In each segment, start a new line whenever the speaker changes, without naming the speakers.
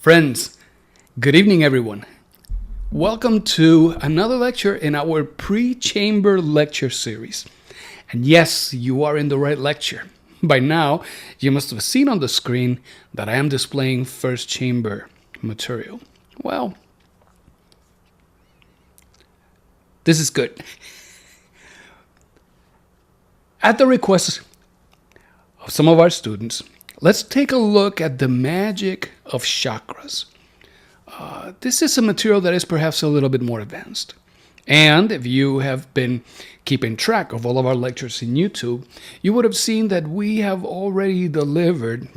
Friends, good evening, everyone. Welcome to another lecture in our pre-chamber lecture series. And yes, you are in the right lecture. By now, you must have seen on the screen that I am displaying first chamber material. Well, this is good. At the request of some of our students, let's take a look at the magic of chakras. This is a material that is perhaps a little bit more advanced. And if you have been keeping track of all of our lectures in YouTube, you would have seen that we have already delivered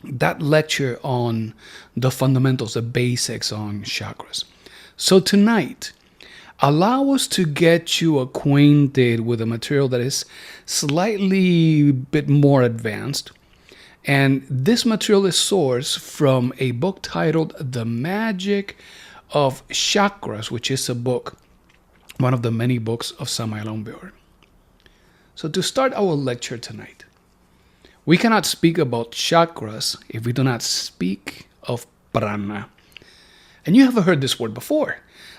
that lecture on the fundamentals, the basics on chakras. So tonight, allow us to get you acquainted with a material that is slightly bit more advanced. And this material is sourced from a book titled The Magic of Chakras, which is a book, one of the many books of Samael Aun. So to start our lecture tonight, we cannot speak about chakras if we do not speak of prana. And you have heard this word before.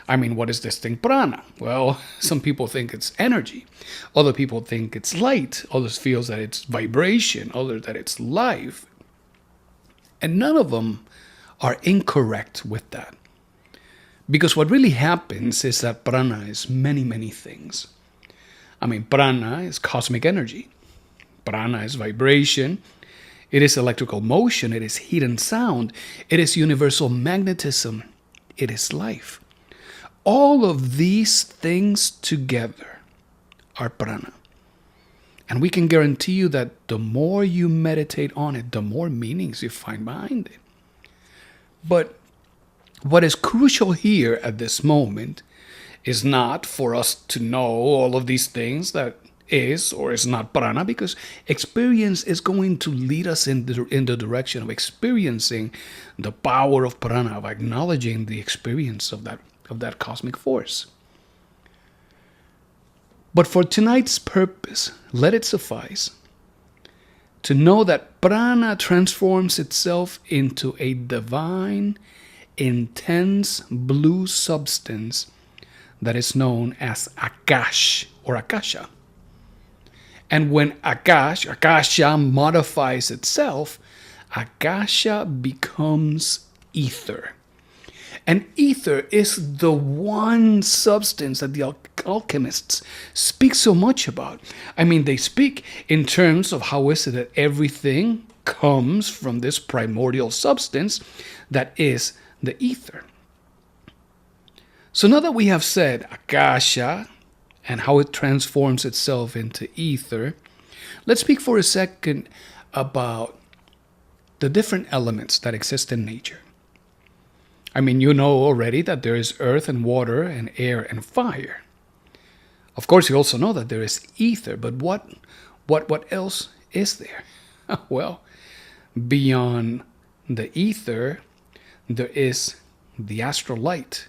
I mean, what is this thing, prana? Well, some people think it's energy. Other people think it's light. Others feel that it's vibration. Others that it's life. And none of them are incorrect with that. Because what really happens is that prana is many, many things. I mean, prana is cosmic energy. Prana is vibration. It is electrical motion. It is heat and sound. It is universal magnetism. It is life. All of these things together are prana. And we can guarantee you that the more you meditate on it, the more meanings you find behind it. But what is crucial here at this moment is not for us to know all of these things that is or is not prana, because experience is going to lead us in the direction of experiencing the power of prana, of acknowledging the experience of that cosmic force. But for tonight's purpose, let it suffice to know that prana transforms itself into a divine, intense blue substance that is known as Akash or Akasha. And when Akasha modifies itself, Akasha becomes ether. And ether is the one substance that the alchemists speak so much about. I mean, they speak in terms of how is it that everything comes from this primordial substance that is the ether. So now that we have said Akasha and how it transforms itself into ether, let's speak for a second about the different elements that exist in nature. I mean, you know already that there is earth and water and air and fire. Of course, you also know that there is ether, but what else is there? Well, beyond the ether, there is the astral light,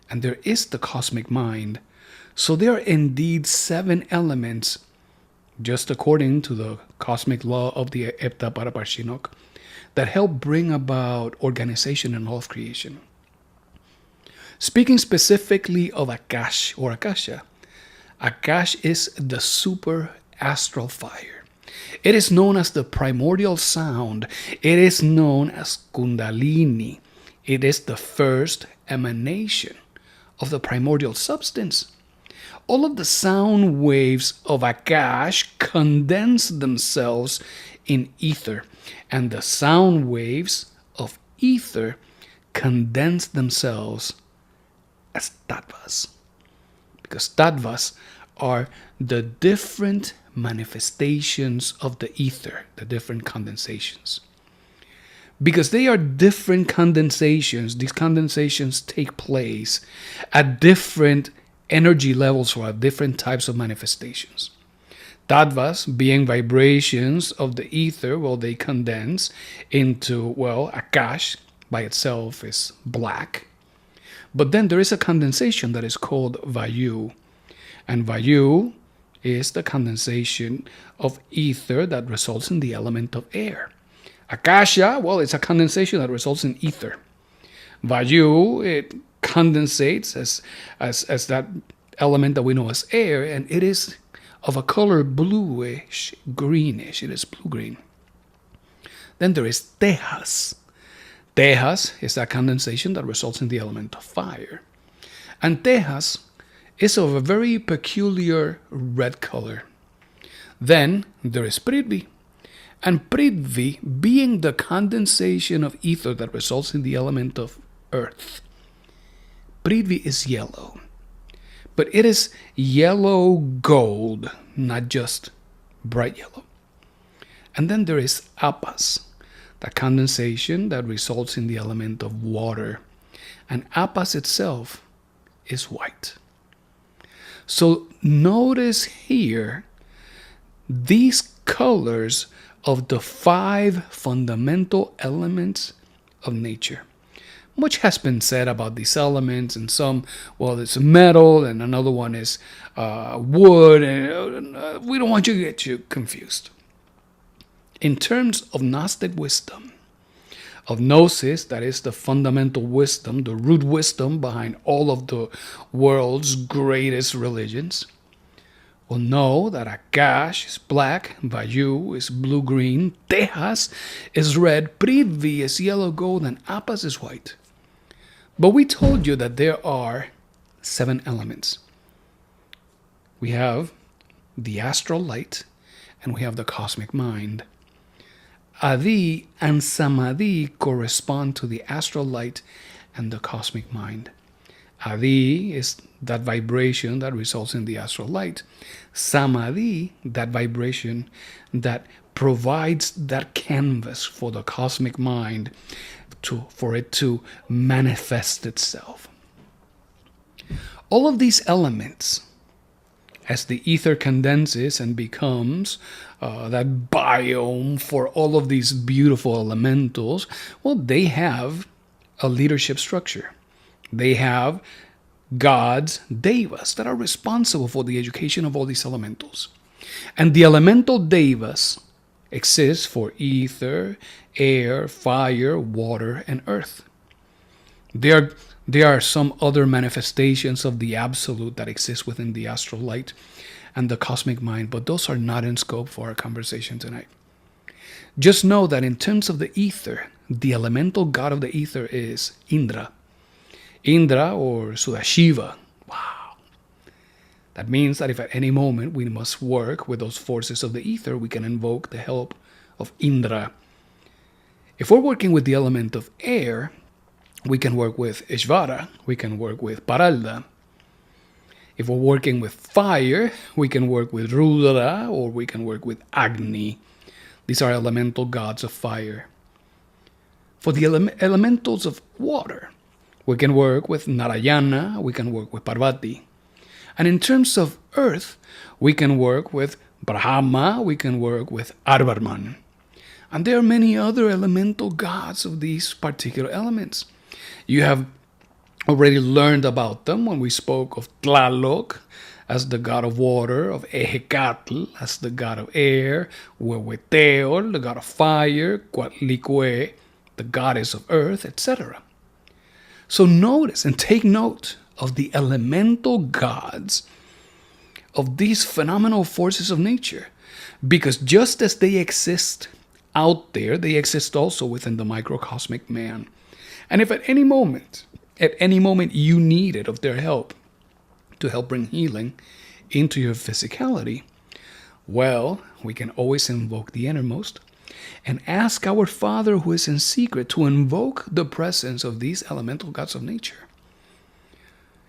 and there is the cosmic mind. So there are indeed 7 elements, just according to the cosmic law of the Epta Paraparshinok, that help bring about organization in all of creation. Speaking specifically of Akash or Akasha, Akash is the super astral fire. It is known as the primordial sound. It is known as Kundalini. It is the first emanation of the primordial substance. All of the sound waves of Akash condense themselves in ether, and the sound waves of ether condense themselves as tattvas. Because tattvas are the different manifestations of the ether, the different condensations. Because they are different condensations, these condensations take place at different energy levels or at different types of manifestations. Tattvas, being vibrations of the ether, well, they condense into, well, Akash by itself is black. But then there is a condensation that is called Vayu. And Vayu is the condensation of ether that results in the element of air. Akasha, well, it's a condensation that results in ether. Vayu, it condensates as that element that we know as air, and it is of a color bluish, greenish. It is blue-green. Then there is Tejas. Tejas is that condensation that results in the element of fire. And Tejas is of a very peculiar red color. Then there is Prithvi. And Prithvi being the condensation of ether that results in the element of earth. Prithvi is yellow. But it is yellow gold, not just bright yellow. And then there is Apas, the condensation that results in the element of water. And Apas itself is white. So notice here these colors of the 5 fundamental elements of nature. Much has been said about these elements, and some, well, it's metal, and another one is wood, and we don't want you to get you confused. In terms of Gnostic wisdom, of Gnosis, that is the fundamental wisdom, the root wisdom behind all of the world's greatest religions, will know that Akash is black, Vayu is blue-green, Tejas is red, Prithvi is yellow-gold, and Apas is white. But we told you that there are 7 elements. We have the astral light, and we have the cosmic mind. Adi and Samadhi correspond to the astral light and the cosmic mind. Adi is that vibration that results in the astral light. Samadhi, that vibration that provides that canvas for the cosmic mind for it to manifest itself. All of these elements, as the ether condenses and becomes that biome for all of these beautiful elementals, well, they have a leadership structure. They have gods, devas, that are responsible for the education of all these elementals. And the elemental devas exist for ether, air, fire, water, and earth. There are some other manifestations of the absolute that exist within the astral light and the cosmic mind, but those are not in scope for our conversation tonight. Just know that in terms of the ether, the elemental god of the ether is Indra. Indra or Sudashiva. Wow. That means that if at any moment we must work with those forces of the ether, we can invoke the help of Indra. If we're working with the element of air, we can work with Ishvara, we can work with Paralda. If we're working with fire, we can work with Rudra or we can work with Agni. These are elemental gods of fire. For the elementals of water, we can work with Narayana, we can work with Parvati. And in terms of earth, we can work with Brahma, we can work with Arvarman. And there are many other elemental gods of these particular elements. You have already learned about them when we spoke of Tlaloc as the god of water, of Ehecatl as the god of air, Huehueteotl, the god of fire, Coatlicue, the goddess of earth, etc. So notice and take note of the elemental gods of these phenomenal forces of nature, because just as they exist out there, they exist also within the microcosmic man. And if at any moment you needed of their help to help bring healing into your physicality, well, we can always invoke the innermost and ask our Father who is in secret to invoke the presence of these elemental gods of nature.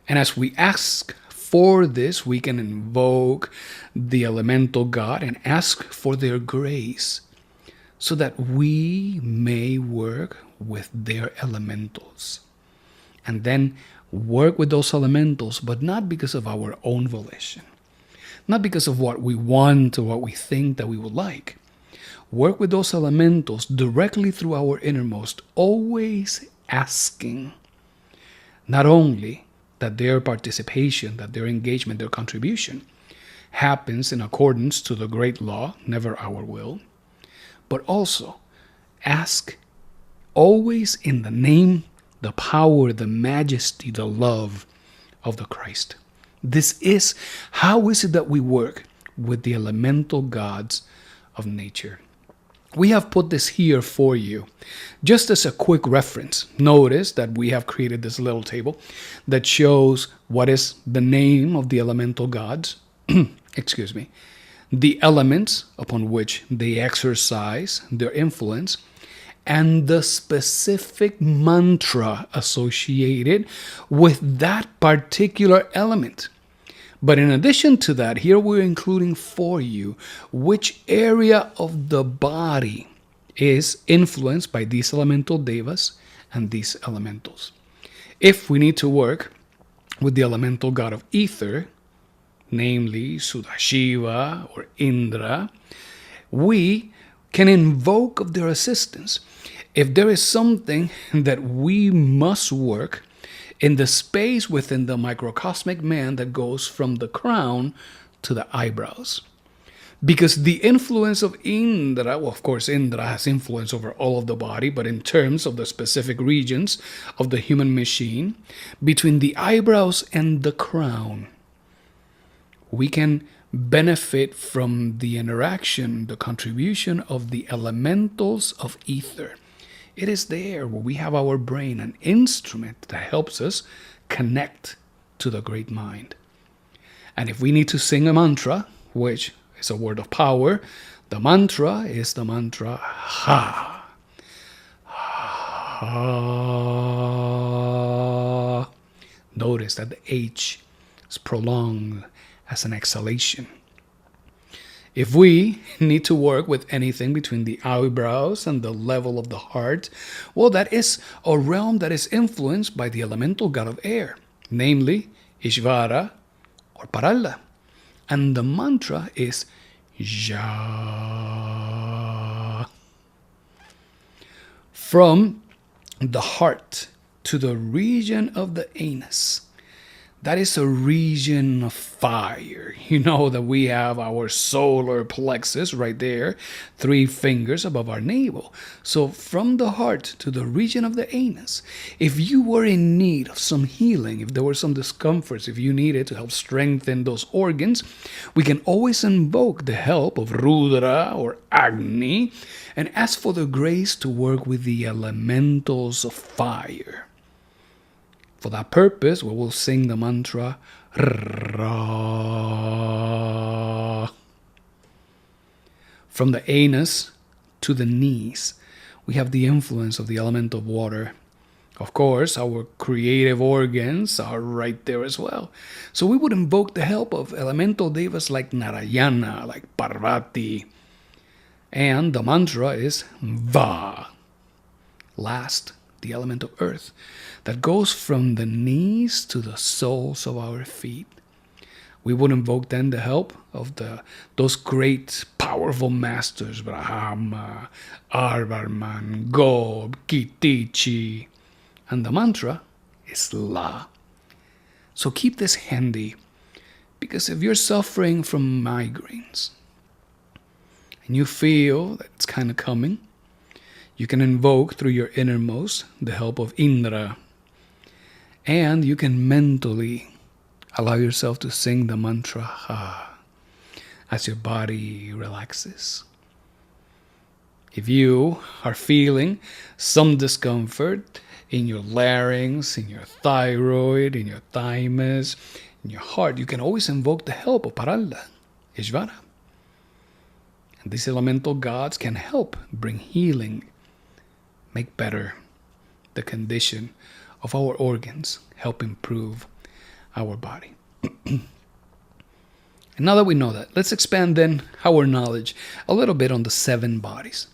And as we ask for this, we can invoke the elemental God and ask for their grace so that we may work with their elementals. And then work with those elementals, but not because of our own volition, not because of what we want or what we think that we would like. Work with those elementals directly through our innermost, always asking not only that their participation, that their engagement, their contribution happens in accordance to the great law, never our will, but also Ask always in the name, the power, the majesty, the love of the Christ. This is how is it that we work with the elemental gods of nature. We have put this here for you just as a quick reference. Notice that we have created this little table that shows what is the name of the elemental gods, excuse me, the elements upon which they exercise their influence, and the specific mantra associated with that particular element. But in addition to that, here we're including for you which area of the body is influenced by these elemental devas and these elementals. If we need to work with the elemental god of ether, namely Sudashiva or Indra, we can invoke of their assistance. If there is something that we must work in the space within the microcosmic man that goes from the crown to the eyebrows. Because the influence of Indra, well, of course, Indra has influence over all of the body, but in terms of the specific regions of the human machine, between the eyebrows and the crown, we can benefit from the interaction, the contribution of the elementals of ether. It is there where we have our brain, an instrument that helps us connect to the great mind. And if we need to sing a mantra, which is a word of power, the mantra is the mantra Ha. Ha. Notice that the H is prolonged as an exhalation. If we need to work with anything between the eyebrows and the level of the heart, well, that is a realm that is influenced by the elemental god of air, namely Ishvara or Paralla. And the mantra is Ja. From the heart to the region of the anus, that is a region of fire. You know that we have our solar plexus right there, 3 fingers above our navel. So from the heart to the region of the anus, if you were in need of some healing, if there were some discomforts, if you needed to help strengthen those organs, we can always invoke the help of Rudra or Agni and ask for the grace to work with the elementals of fire. For that purpose, we will sing the mantra Ra. From the anus to the knees, we have the influence of the element of water. Of course, our creative organs are right there as well. So we would invoke the help of elemental devas like Narayana, like Parvati. And the mantra is Va. Last, the element of earth that goes from the knees to the soles of our feet. We would invoke then the help of those great powerful masters, Brahma, Arvarman, Gob, Kitichi. And the mantra is La. So keep this handy, because if you're suffering from migraines and you feel that it's kind of coming, you can invoke through your innermost the help of Indra. And you can mentally allow yourself to sing the mantra Ha as your body relaxes. If you are feeling some discomfort in your larynx, in your thyroid, in your thymus, in your heart, you can always invoke the help of Paralla, Ishvara. And these elemental gods can help bring healing, make better the condition of our organs, help improve our body. And now that we know that, let's expand then our knowledge a little bit on the 7 bodies.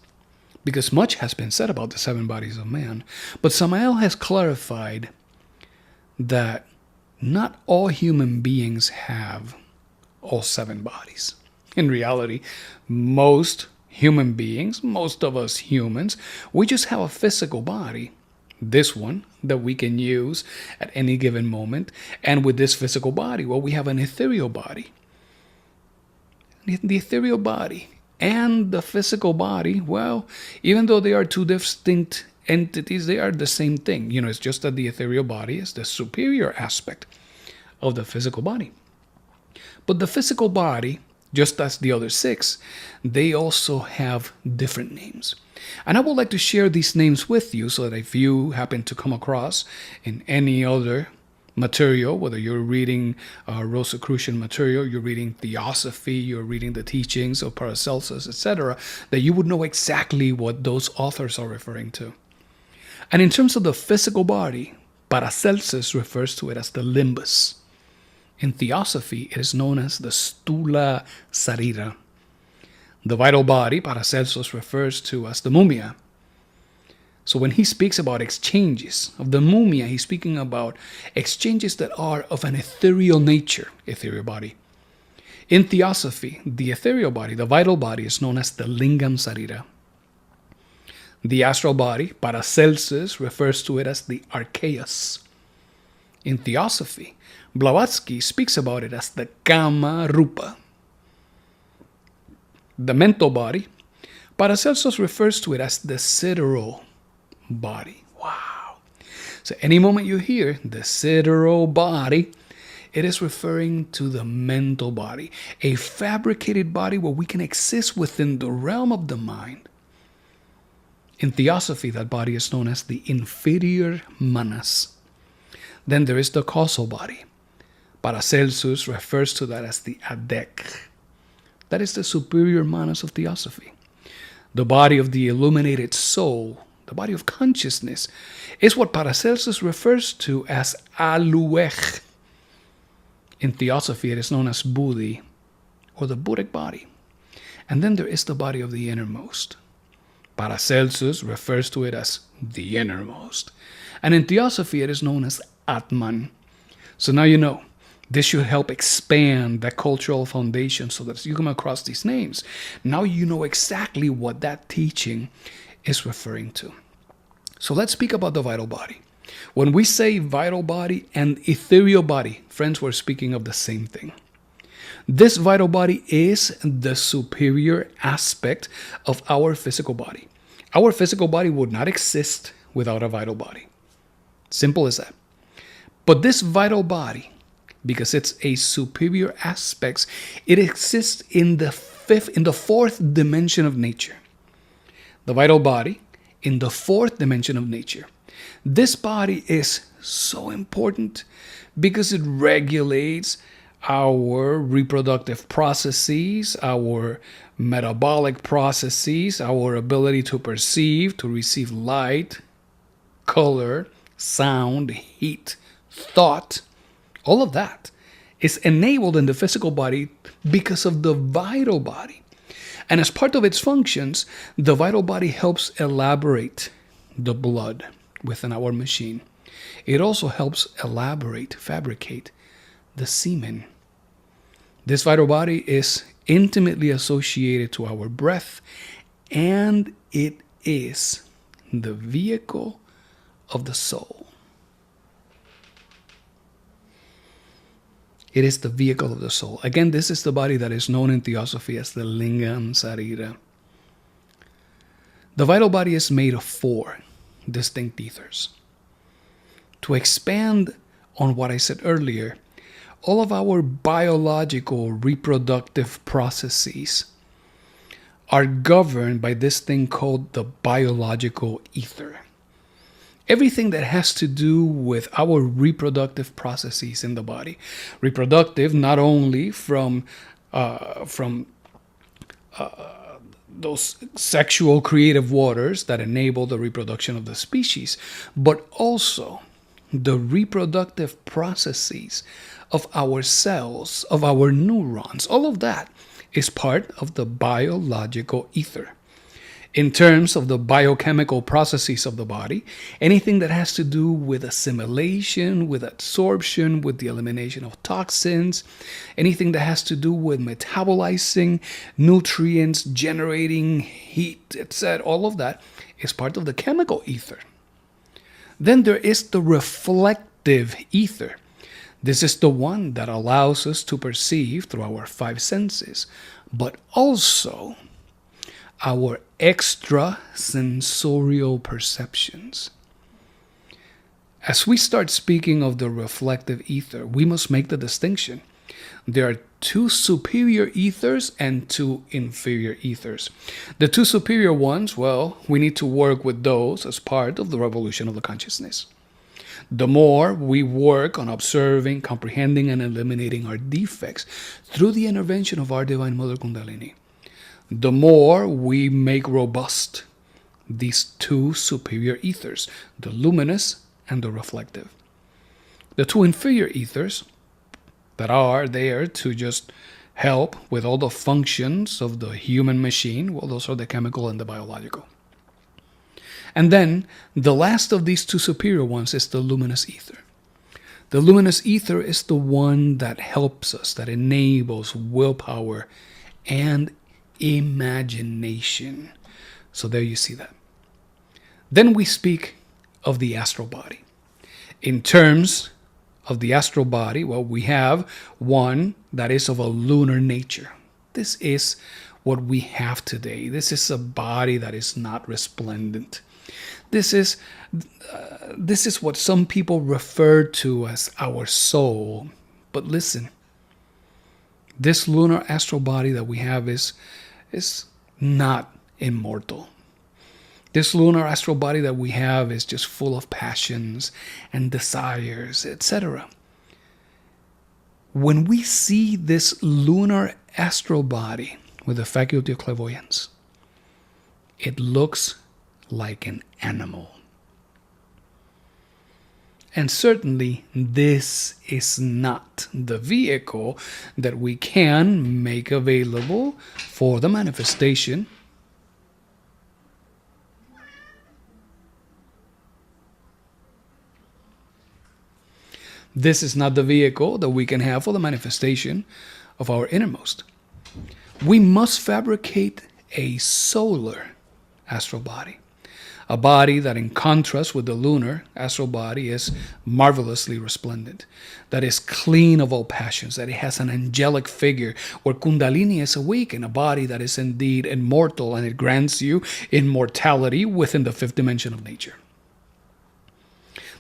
Because much has been said about the 7 bodies of man, but Samael has clarified that not all human beings have all 7 bodies. In reality, most human beings, most of us humans, we just have a physical body. This one that we can use at any given moment. And with this physical body, well, we have an ethereal body. The ethereal body and the physical body, well, even though they are two distinct entities, they are the same thing. It's just that the ethereal body is the superior aspect of the physical body. But the physical body, just as the other six, they also have different names. And I would like to share these names with you so that if you happen to come across in any other material, whether you're reading Rosicrucian material, you're reading Theosophy, you're reading the teachings of Paracelsus, etc., that you would know exactly what those authors are referring to. And in terms of the physical body, Paracelsus refers to it as the limbus. In Theosophy, it is known as the stula sarira. The vital body, Paracelsus refers to as the mumia. So when he speaks about exchanges of the mumia, he's speaking about exchanges that are of an ethereal nature, ethereal body. In Theosophy, the ethereal body, the vital body, is known as the lingam sarira. The astral body, Paracelsus refers to it as the archeus. In Theosophy, Blavatsky speaks about it as the kama rupa. The mental body, Paracelsus refers to it as the sidereal body. Wow. So any moment you hear the sidereal body, it is referring to the mental body, a fabricated body where we can exist within the realm of the mind. In Theosophy, that body is known as the inferior manas. Then there is the causal body. Paracelsus refers to that as the adek. That is the superior manas of Theosophy. The body of the illuminated soul, the body of consciousness, is what Paracelsus refers to as aluech. In Theosophy, it is known as buddhi, or the Buddhic body. And then there is the body of the innermost. Paracelsus refers to it as the innermost. And in Theosophy, it is known as Atman. So now you know. This should help expand the cultural foundation so that as you come across these names, now you know exactly what that teaching is referring to. So let's speak about the vital body. When we say vital body and ethereal body, friends, we're speaking of the same thing. This vital body is the superior aspect of our physical body. Our physical body would not exist without a vital body. Simple as that. But this vital body, because it's a superior aspect, it exists in the fourth dimension of nature. The vital body in the fourth dimension of nature. This body is so important because it regulates our reproductive processes, our metabolic processes, our ability to perceive, to receive light, color, sound, heat, thought. All of that is enabled in the physical body because of the vital body. And as part of its functions, the vital body helps elaborate the blood within our machine. It also helps fabricate the semen. This vital body is intimately associated to our breath, and it is the vehicle of the soul. It is the vehicle of the soul. Again, this is the body that is known in Theosophy as the lingam sarira. The vital body is made of 4 distinct ethers. To expand on what I said earlier, all of our biological reproductive processes are governed by this thing called the biological ether. Everything that has to do with our reproductive processes in the body. Reproductive not only from those sexual creative waters that enable the reproduction of the species, but also the reproductive processes of our cells, of our neurons. All of that is part of the biological ether. In terms of the biochemical processes of the body, anything that has to do with assimilation, with absorption, with the elimination of toxins, anything that has to do with metabolizing nutrients, generating heat, etc., all of that is part of the chemical ether. Then there is the reflective ether. This is the one that allows us to perceive through our 5 senses, but also our extrasensorial perceptions. As we start speaking of the reflective ether, we must make the distinction. There are two superior ethers and two inferior ethers. The two superior ones, well, we need to work with those as part of the revolution of the consciousness. The more we work on observing, comprehending, and eliminating our defects through the intervention of our Divine Mother Kundalini, the more we make robust these two superior ethers, the luminous and the reflective. The two inferior ethers that are there to just help with all the functions of the human machine, well, those are the chemical and the biological. And then the last of these two superior ones is the luminous ether. The luminous ether is the one that helps us, that enables willpower and imagination. So there you see that. Then we speak of the astral body. In terms of the astral body, well, we have one that is of a lunar nature. This is what we have today. This is a body that is not resplendent. This is what some people refer to as our soul. But listen, this lunar astral body that we have is not immortal. This lunar astral body that we have is just full of passions and desires, etc. When we see this lunar astral body with the faculty of clairvoyance, it looks like an animal. And certainly this is not the vehicle that we can make available for the manifestation This is not the vehicle that we can have for the manifestation of our innermost. We must fabricate a solar astral body. A body that, in contrast with the lunar astral body, is marvelously resplendent, that is clean of all passions, that it has an angelic figure, where Kundalini is awakened, a body that is indeed immortal, and it grants you immortality within the fifth dimension of nature.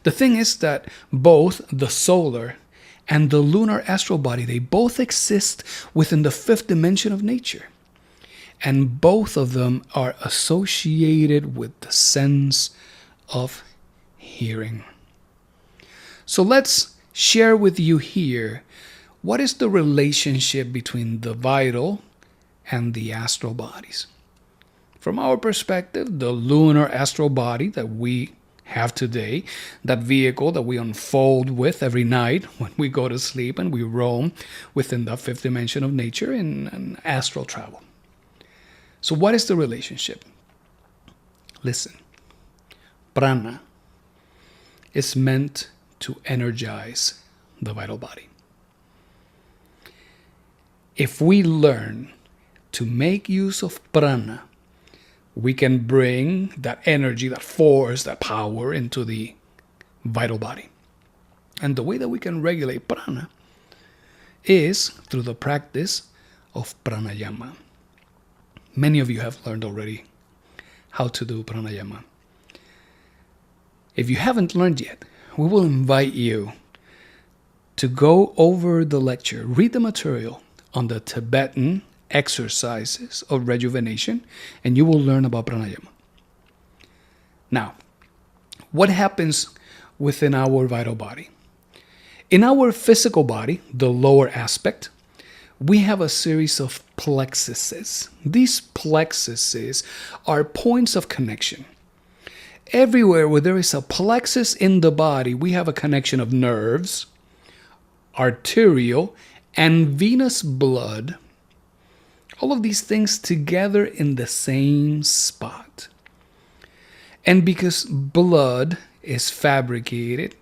The thing is that both the solar and the lunar astral body, they both exist within the fifth dimension of nature. And both of them are associated with the sense of hearing. So let's share with you here what is the relationship between the vital and the astral bodies. From our perspective, the lunar astral body that we have today, that vehicle that we unfold with every night when we go to sleep and we roam within the fifth dimension of nature in an astral travel. So what is the relationship? Listen, prana is meant to energize the vital body. If we learn to make use of prana, we can bring that energy, that force, that power into the vital body. And the way that we can regulate prana is through the practice of pranayama. Many of you have learned already how to do pranayama. If you haven't learned yet, we will invite you to go over the lecture, read the material on the Tibetan exercises of rejuvenation, and you will learn about pranayama. Now, what happens within our vital body? In our physical body, the lower aspect, we have a series of plexuses. These plexuses are points of connection. Everywhere where there is a plexus in the body, we have a connection of nerves, arterial, and venous blood. All of these things together in the same spot. And because blood is fabricated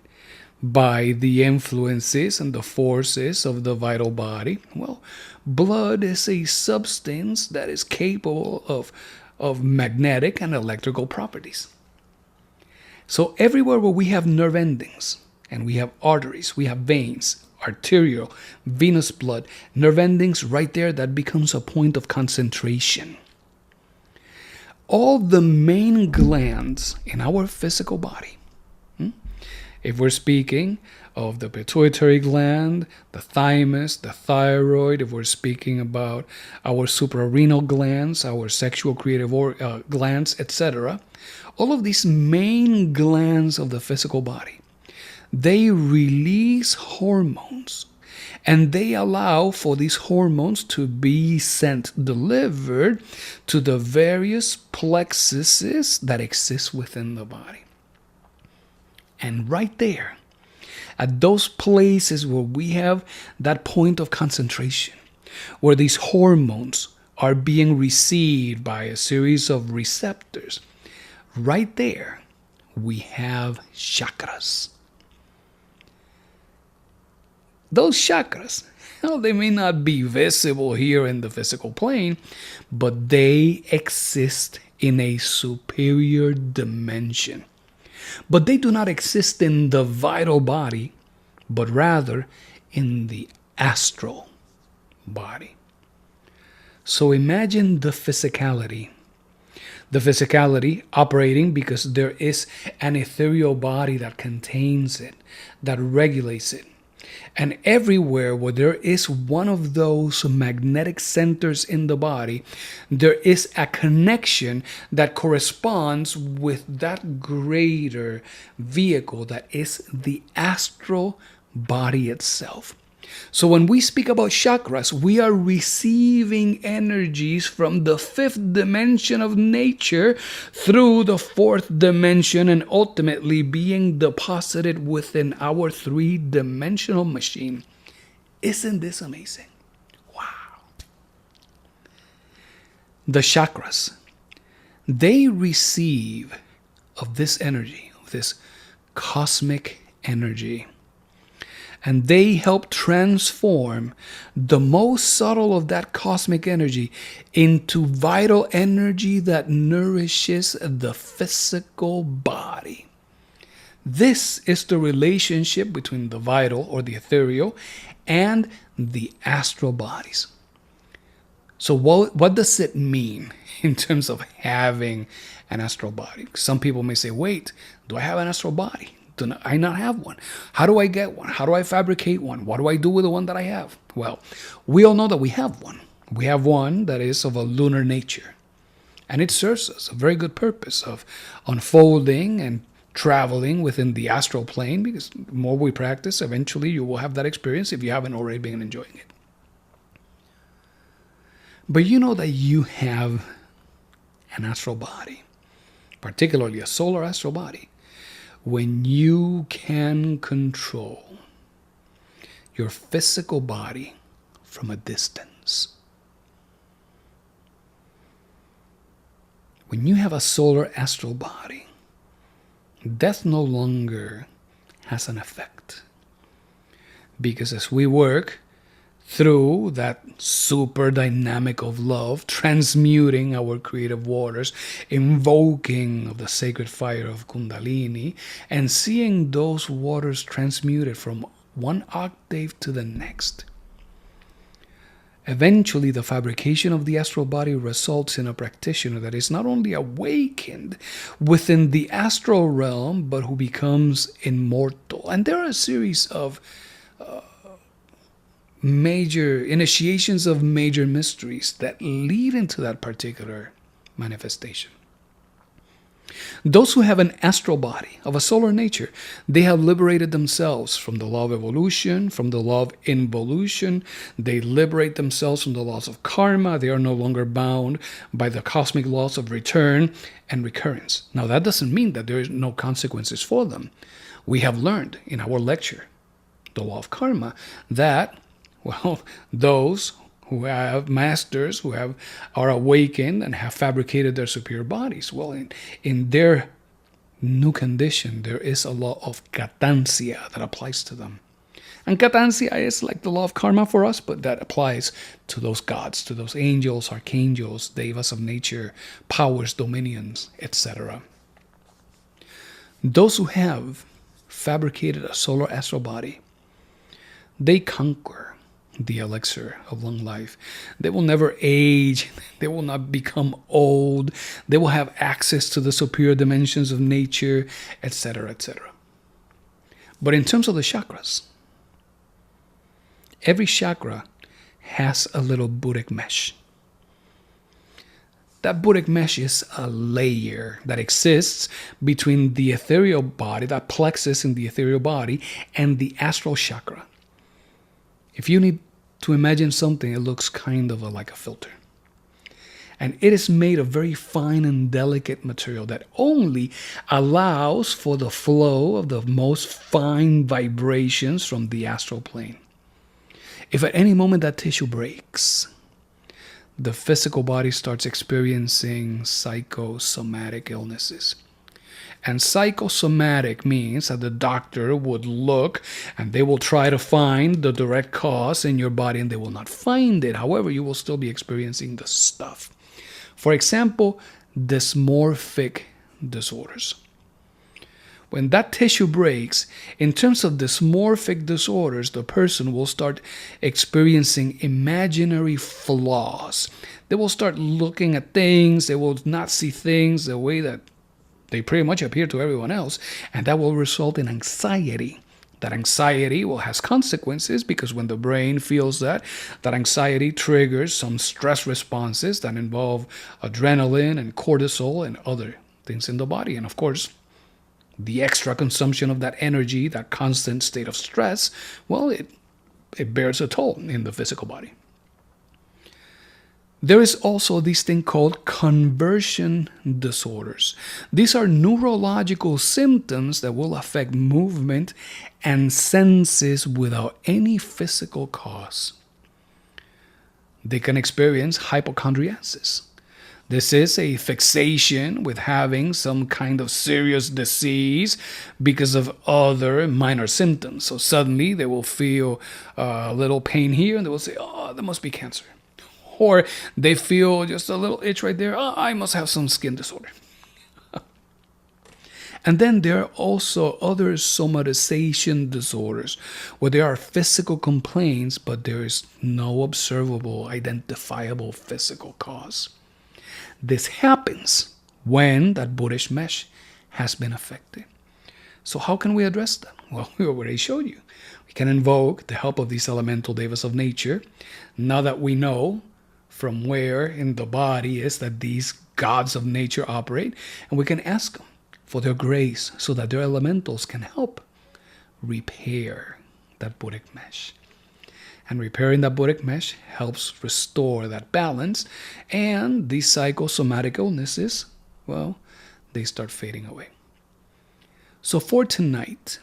by the influences and the forces of the vital body, well, blood is a substance that is capable of magnetic and electrical properties. So everywhere where we have nerve endings, and we have arteries, we have veins, arterial, venous blood, nerve endings right there, that becomes a point of concentration. all the main glands in our physical body. If we're speaking of the pituitary gland, the thymus, the thyroid, if we're speaking about our suprarenal glands, our sexual creative glands, etc., all of these main glands of the physical body, they release hormones, and they allow for these hormones to be delivered to the various plexuses that exist within the body. And right there, at those places where we have that point of concentration, where these hormones are being received by a series of receptors, right there, we have chakras. Those chakras, they may not be visible here in the physical plane, but they exist in a superior dimension. But they do not exist in the vital body, but rather in the astral body. So imagine the physicality. The physicality operating because there is an ethereal body that contains it, that regulates it. And everywhere where there is one of those magnetic centers in the body, there is a connection that corresponds with that greater vehicle that is the astral body itself. So when we speak about chakras, we are receiving energies from the fifth dimension of nature through the fourth dimension and ultimately being deposited within our three-dimensional machine. Isn't this amazing? Wow. The chakras, they receive of this energy, of this cosmic energy. And they help transform the most subtle of that cosmic energy into vital energy that nourishes the physical body. This is the relationship between the vital or the ethereal and the astral bodies. So what does it mean in terms of having an astral body? Some people may say, wait, do I have an astral body? Do I not have one? How do I get one? How do I fabricate one? What do I do with the one that I have? Well, we all know that we have one. We have one that is of a lunar nature. And it serves us a very good purpose of unfolding and traveling within the astral plane, because the more we practice, eventually you will have that experience if you haven't already been enjoying it. But you know that you have an astral body, particularly a solar astral body, when you can control your physical body from a distance. When you have a solar astral body, death no longer has an effect. Because as we work through that super dynamic of love, transmuting our creative waters, invoking of the sacred fire of Kundalini, and seeing those waters transmuted from one octave to the next. Eventually, the fabrication of the astral body results in a practitioner that is not only awakened within the astral realm, but who becomes immortal. And there are a series of major initiations of major mysteries that lead into that particular manifestation. Those who have an astral body of a solar nature, they have liberated themselves from the law of evolution, from the law of involution. They liberate themselves from the laws of karma. They are no longer bound by the cosmic laws of return and recurrence. Now, that doesn't mean that there is no consequences for them. We have learned in our lecture, the law of karma, that those who have masters, who are awakened and have fabricated their superior bodies, in their new condition, there is a law of katancia that applies to them. And katancia is like the law of karma for us, but that applies to those gods, to those angels, archangels, devas of nature, powers, dominions, etc. Those who have fabricated a solar astral body, they conquer the elixir of long life. They will never age. They will not become old. They will have access to the superior dimensions of nature, etc., etc. But in terms of the chakras, every chakra has a little Buddhic mesh. That Buddhic mesh is a layer that exists between the ethereal body, that plexus in the ethereal body, and the astral chakra. If you need to imagine something, it looks kind of like a filter. And it is made of very fine and delicate material that only allows for the flow of the most fine vibrations from the astral plane. If at any moment that tissue breaks, the physical body starts experiencing psychosomatic illnesses. And psychosomatic means that the doctor would look and they will try to find the direct cause in your body and they will not find it. However, you will still be experiencing the stuff. For example, dysmorphic disorders. When that tissue breaks, in terms of dysmorphic disorders, the person will start experiencing imaginary flaws. They will start looking at things. They will not see things the way that they pretty much appear to everyone else. And that will result in anxiety. That anxiety has consequences because when the brain feels that anxiety triggers some stress responses that involve adrenaline and cortisol and other things in the body. And of course, the extra consumption of that energy, that constant state of stress, well, it bears a toll in the physical body. There is also this thing called conversion disorders. These are neurological symptoms that will affect movement and senses without any physical cause. They can experience hypochondriasis. This is a fixation with having some kind of serious disease because of other minor symptoms. So suddenly they will feel a little pain here and they will say, oh, that must be cancer. Or they feel just a little itch right there. Oh, I must have some skin disorder. And then there are also other somatization disorders where there are physical complaints, but there is no observable, identifiable physical cause. This happens when that Buddhist mesh has been affected. So how can we address that? Well, we already showed you. We can invoke the help of these elemental devas of nature. Now that we know from where in the body is that these gods of nature operate, and we can ask them for their grace so that their elementals can help repair that Buddhic mesh. And repairing that Buddhic mesh helps restore that balance, and these psychosomatic illnesses, well, they start fading away. So for tonight,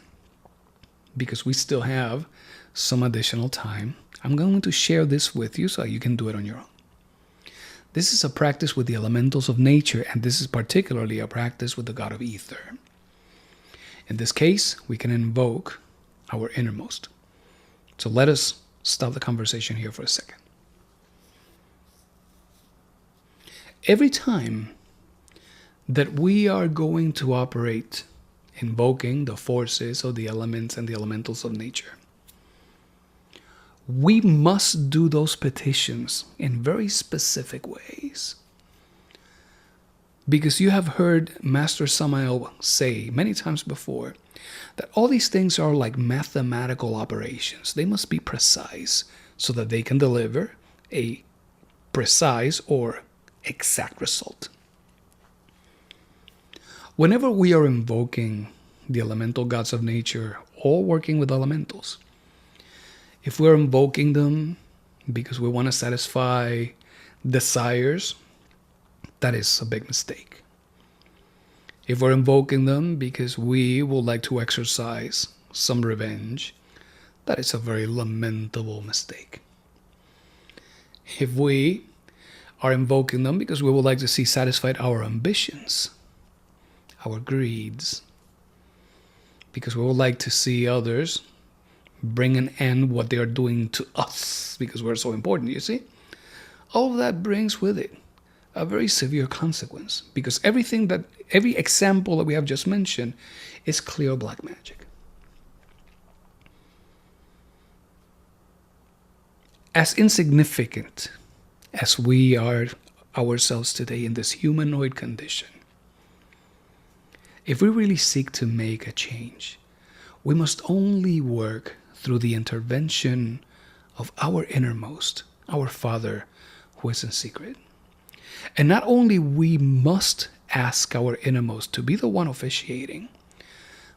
because we still have some additional time, I'm going to share this with you so you can do it on your own. This is a practice with the elementals of nature, and this is particularly a practice with the god of ether. In this case, we can invoke our innermost. So let us stop the conversation here for a second. Every time that we are going to operate invoking the forces of the elements and the elementals of nature, we must do those petitions in very specific ways. Because you have heard Master Samael say many times before that all these things are like mathematical operations. They must be precise so that they can deliver a precise or exact result. Whenever we are invoking the elemental gods of nature or working with elementals, if we're invoking them because we want to satisfy desires, that is a big mistake. If we're invoking them because we would like to exercise some revenge, that is a very lamentable mistake. If we are invoking them because we would like to see satisfied our ambitions, our greeds, because we would like to see others bring an end what they are doing to us because we're so important, you see? All of that brings with it a very severe consequence because every example that we have just mentioned is clear black magic. As insignificant as we are ourselves today in this humanoid condition, if we really seek to make a change, we must only work through the intervention of our innermost, our Father who is in secret. And not only we must ask our innermost to be the one officiating,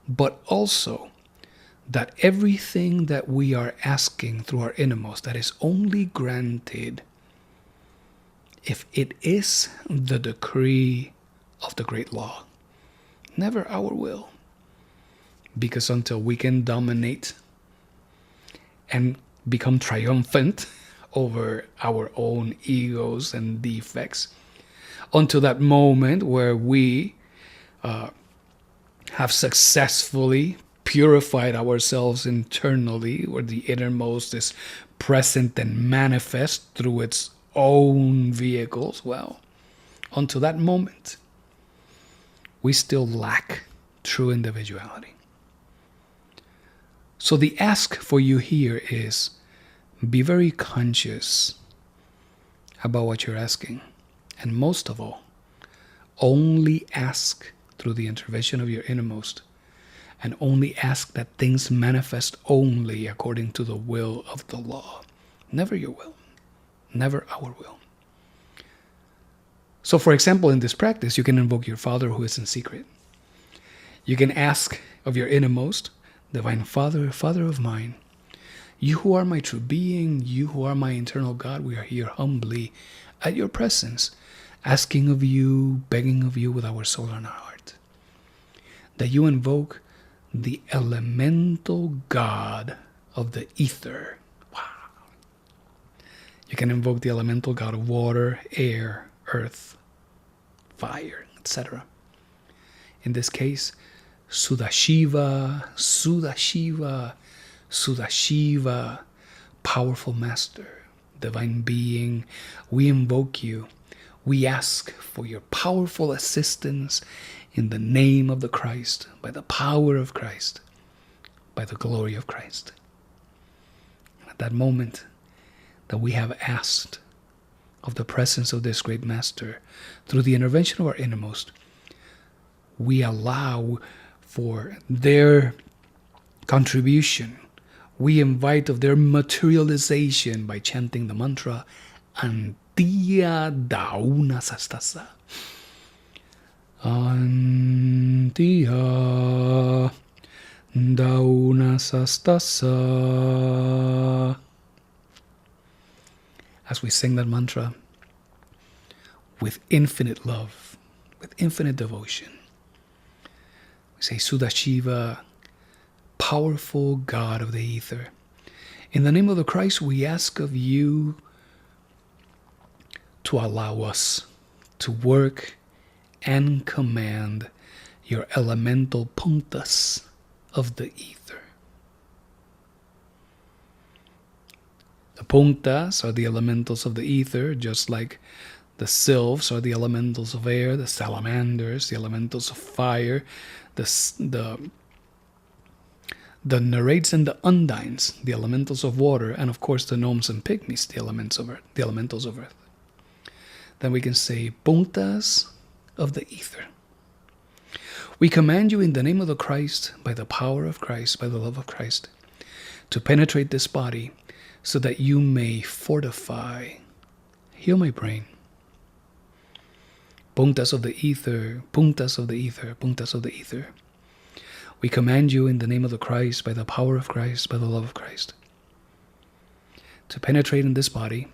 but also that everything that we are asking through our innermost, that is only granted if it is the decree of the great law, never our will. Because until we can dominate and become triumphant over our own egos and defects, until that moment where we have successfully purified ourselves internally, where the innermost is present and manifest through its own vehicles, well, until that moment, we still lack true individuality. So the ask for you here is, be very conscious about what you're asking. And most of all, only ask through the intervention of your innermost, and only ask that things manifest only according to the will of the law. Never your will. Never our will. So for example, in this practice, you can invoke your Father who is in secret. You can ask of your innermost, Divine Father, Father of mine, you who are my true being, you who are my eternal God, we are here humbly at your presence, asking of you, begging of you with our soul and our heart, that you invoke the elemental God of the ether. Wow. You can invoke the elemental God of water, air, earth, fire, etc. In this case, Sudashiva, Sudashiva, Sudashiva, powerful master, divine being, we invoke you. We ask for your powerful assistance in the name of the Christ, by the power of Christ, by the glory of Christ. And at that moment that we have asked of the presence of this great master, through the intervention of our innermost, we allow for their contribution. We invite of their materialization by chanting the mantra Antiya Dauna Sastasa. Antiya Dauna Sastasa. As we sing that mantra with infinite love, with infinite devotion, we say, Sudashiva, powerful God of the ether. In the name of the Christ, we ask of you to allow us to work and command your elemental puntas of the ether. The puntas are the elementals of the ether, just like the sylphs are the elementals of air, the salamanders, the elementals of fire, the Nereids and the Undines, the elementals of water, and of course the gnomes and pygmies, the elementals of earth. Then we can say, puntas of the ether. We command you in the name of the Christ, by the power of Christ, by the love of Christ, to penetrate this body so that you may fortify, heal my brain. Puntas of the ether, puntas of the ether, puntas of the ether. We command you in the name of the Christ, by the power of Christ, by the love of Christ, to penetrate in this body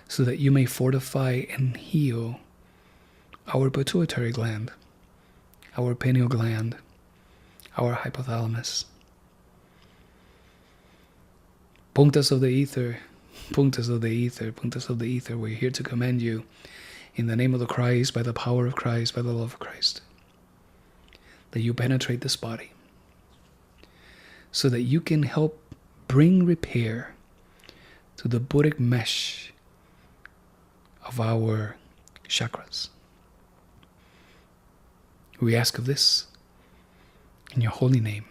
so that you may fortify and heal our pituitary gland, our pineal gland, our hypothalamus. Puntas of the ether, puntas of the ether, puntas of the ether, we're here to command you in the name of the Christ, by the power of Christ, by the love of Christ, that you penetrate this body so that you can help bring repair to the Buddhic mesh of our chakras. We ask of this in your holy name.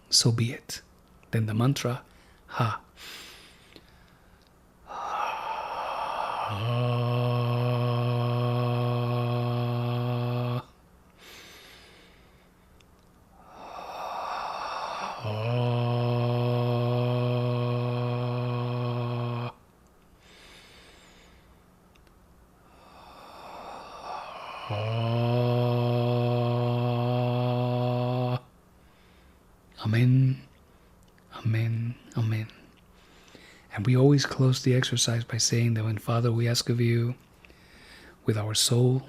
So be it. Then the mantra, Ha. Amen, amen, amen. And we always close the exercise by saying that when Father, we ask of you with our soul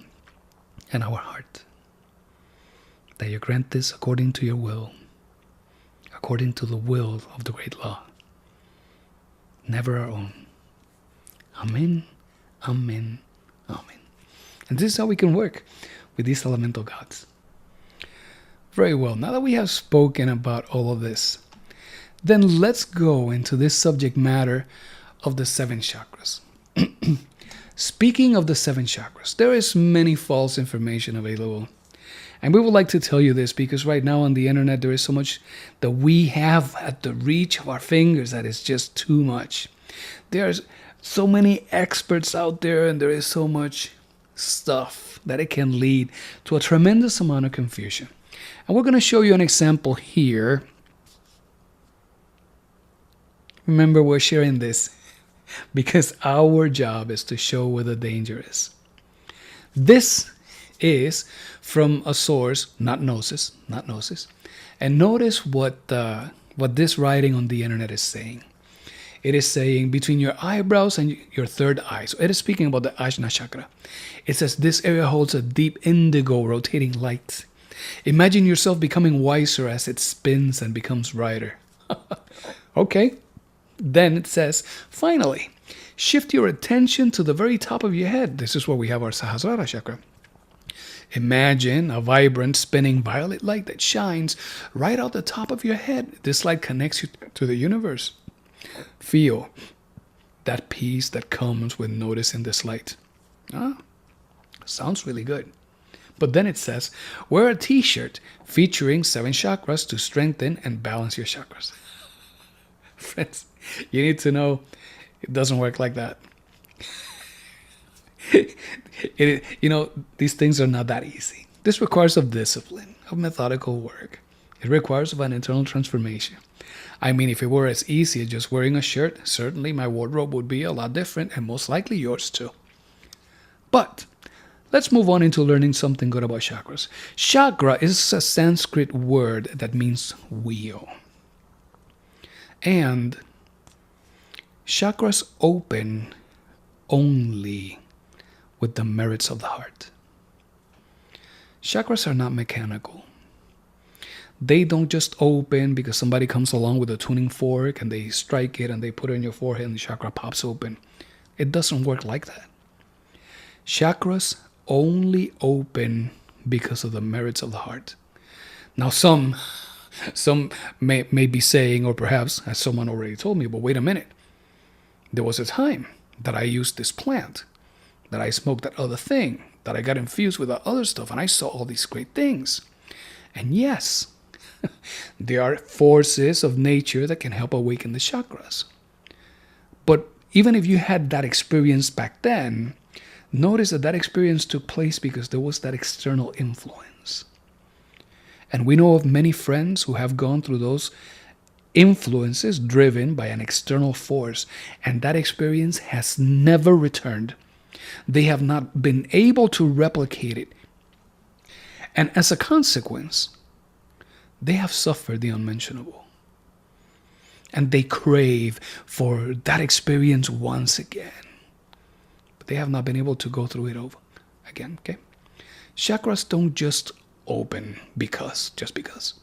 and our heart, that you grant this according to your will, according to the will of the great law, never our own. Amen, amen, amen. And this is how we can work with these elemental gods. Very well, now that we have spoken about all of this, then let's go into this subject matter of the 7 chakras. Speaking of the 7 chakras, there is many false information available. And we would like to tell you this because right now on the internet there is so much that we have at the reach of our fingers that is just too much. There's so many experts out there and there is so much stuff that it can lead to a tremendous amount of confusion. And we're going to show you an example here. Remember, we're sharing this because our job is to show where the danger is. This is from a source, not gnosis. And notice what this writing on the internet is saying. It is saying between your eyebrows and your third eye. So it is speaking about the Ajna chakra. It says this area holds a deep indigo rotating light. Imagine yourself becoming wiser as it spins and becomes brighter. Okay. Then it says, finally, shift your attention to the very top of your head. This is where we have our Sahasrara chakra. Imagine a vibrant spinning violet light that shines right out the top of your head. This light connects you to the universe. Feel that peace that comes with noticing this light. Sounds really good. But then it says, wear a t-shirt featuring 7 chakras to strengthen and balance your chakras. Friends, you need to know it doesn't work like that. These things are not that easy. This requires of discipline, of methodical work. It requires of an internal transformation. I mean, if it were as easy as just wearing a shirt, certainly my wardrobe would be a lot different and most likely yours too. But let's move on into learning something good about chakras. Chakra is a Sanskrit word that means wheel. And chakras open only with the merits of the heart. Chakras are not mechanical. They don't just open because somebody comes along with a tuning fork and they strike it and they put it in your forehead and the chakra pops open. It doesn't work like that. Chakras only open because of the merits of the heart. Now some may be saying, or perhaps, as someone already told me, but wait a minute. There was a time that I used this plant, that I smoked that other thing, that I got infused with that other stuff, and I saw all these great things. And yes, there are forces of nature that can help awaken the chakras. But even if you had that experience back then, notice that experience took place because there was that external influence. And we know of many friends who have gone through those influences driven by an external force, and that experience has never returned. They have not been able to replicate it. And as a consequence, they have suffered the unmentionable. And they crave for that experience once again. But they have not been able to go through it over again, okay? Chakras don't just open just because.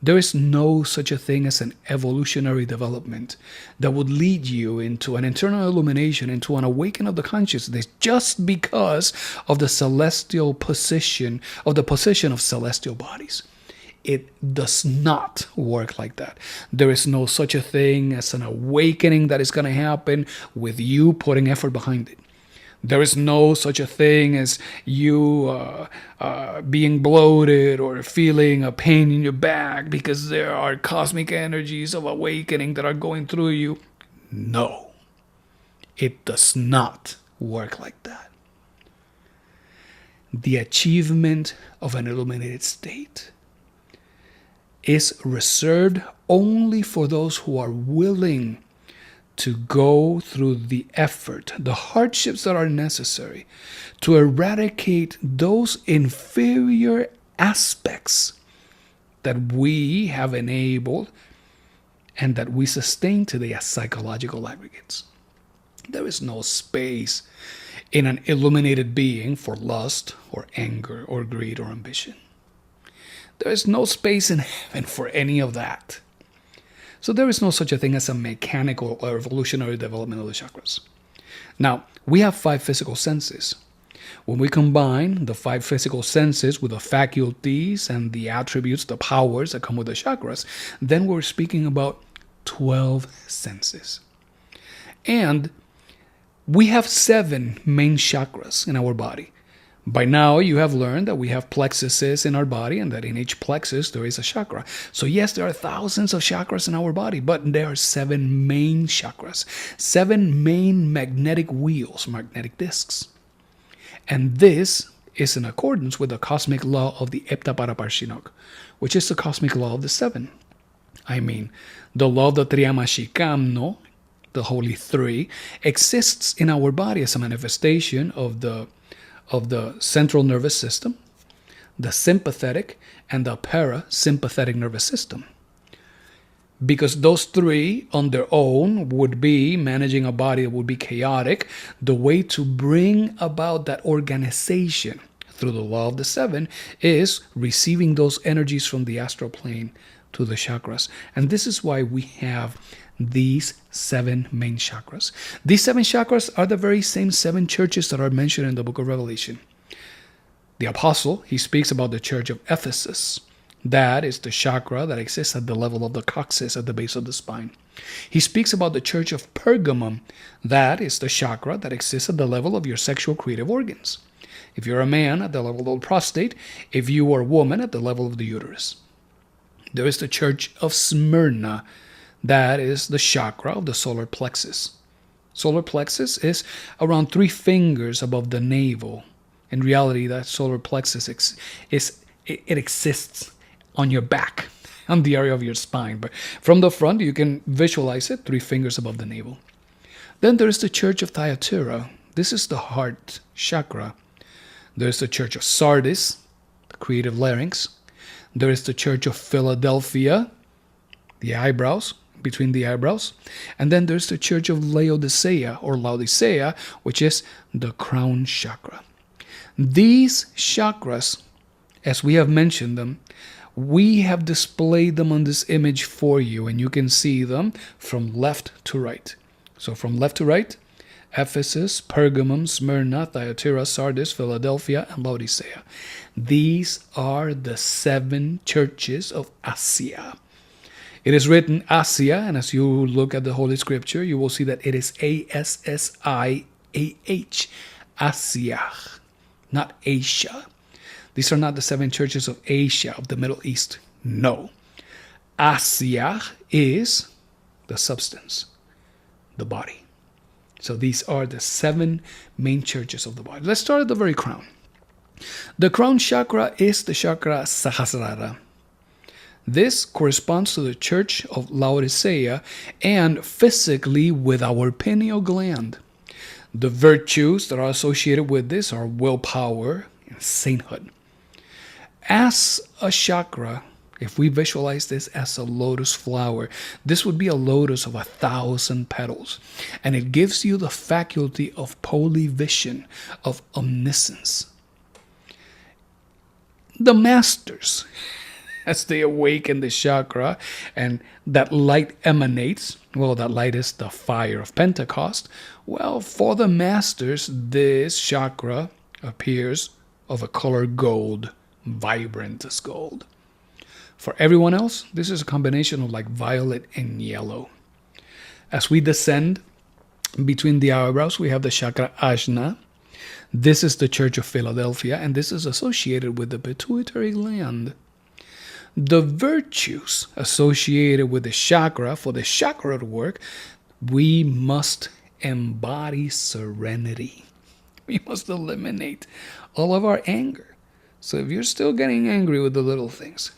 There is no such a thing as an evolutionary development that would lead you into an internal illumination, into an awakening of the consciousness just because of the celestial position, of the position of celestial bodies. It does not work like that. There is no such a thing as an awakening that is going to happen with you putting effort behind it. There is no such a thing as you being bloated or feeling a pain in your back because there are cosmic energies of awakening that are going through you. No. It does not work like that. The achievement of an illuminated state is reserved only for those who are willing to go through the effort, the hardships that are necessary to eradicate those inferior aspects that we have enabled and that we sustain today as psychological aggregates. There is no space in an illuminated being for lust or anger or greed or ambition. There is no space in heaven for any of that. So there is no such a thing as a mechanical or evolutionary development of the chakras. Now, we have 5 physical senses. When we combine the 5 physical senses with the faculties and the attributes, the powers that come with the chakras, then we're speaking about 12 senses. And we have 7 main chakras in our body. By now, you have learned that we have plexuses in our body and that in each plexus there is a chakra. So yes, there are thousands of chakras in our body, but there are 7 main chakras, 7 main magnetic wheels, magnetic discs. And this is in accordance with the cosmic law of the Eptaparaparshinok, which is the cosmic law of the 7. I mean, the law of the Triamashikamno, the Holy Three, exists in our body as a manifestation of the central nervous system, the sympathetic, and the parasympathetic nervous system. Because those 3 on their own would be managing a body that would be chaotic, the way to bring about that organization through the law of the 7 is receiving those energies from the astral plane to the chakras. And this is why we have these 7 main chakras. These 7 chakras are the very same 7 churches that are mentioned in the book of Revelation. The apostle, he speaks about the church of Ephesus. That is the chakra that exists at the level of the coccyx at the base of the spine. He speaks about the church of Pergamum. That is the chakra that exists at the level of your sexual creative organs. If you're a man, at the level of the prostate. If you are a woman, at the level of the uterus. There is the church of Smyrna. That is the chakra of the solar plexus. Solar plexus is around 3 fingers above the navel. In reality, that solar plexus exists on your back, on the area of your spine. But from the front, you can visualize it 3 fingers above the navel. Then there is the church of Thyatira. This is the heart chakra. There is the church of Sardis, the creative larynx. There is the church of Philadelphia, the eyebrows, between the eyebrows. And then there's the church of Laodicea, which is the crown chakra. These chakras, as we have mentioned them, we have displayed them on this image for you, and you can see them from left to right. So from left to right, Ephesus, Pergamum, Smyrna, Thyatira, Sardis, Philadelphia, and Laodicea. These are the 7 churches of Asia. It is written Asia, and as you look at the Holy Scripture, you will see that it is A-S-S-I-A-H, Asia, not Asia. These are not the 7 churches of Asia, of the Middle East. No. Asia is the substance, the body. So these are the 7 main churches of the body. Let's start at the very crown. The crown chakra is the chakra Sahasrara. This corresponds to the church of Laodicea and physically with our pineal gland. The virtues that are associated with this are willpower and sainthood. As a chakra, if we visualize this as a lotus flower, this would be a lotus of 1,000 petals. And it gives you the faculty of polyvision, of omniscience. The masters, as they awaken the chakra and that light emanates, well, that light is the fire of Pentecost. Well, for the masters, this chakra appears of a color gold, vibrant as gold. For everyone else, this is a combination of like violet and yellow. As we descend between the eyebrows, we have the chakra Ajna. This is the church of Philadelphia, and this is associated with the pituitary gland. The virtues associated with the chakra, for the chakra to work, we must embody serenity. We must eliminate all of our anger. So if you're still getting angry with the little things,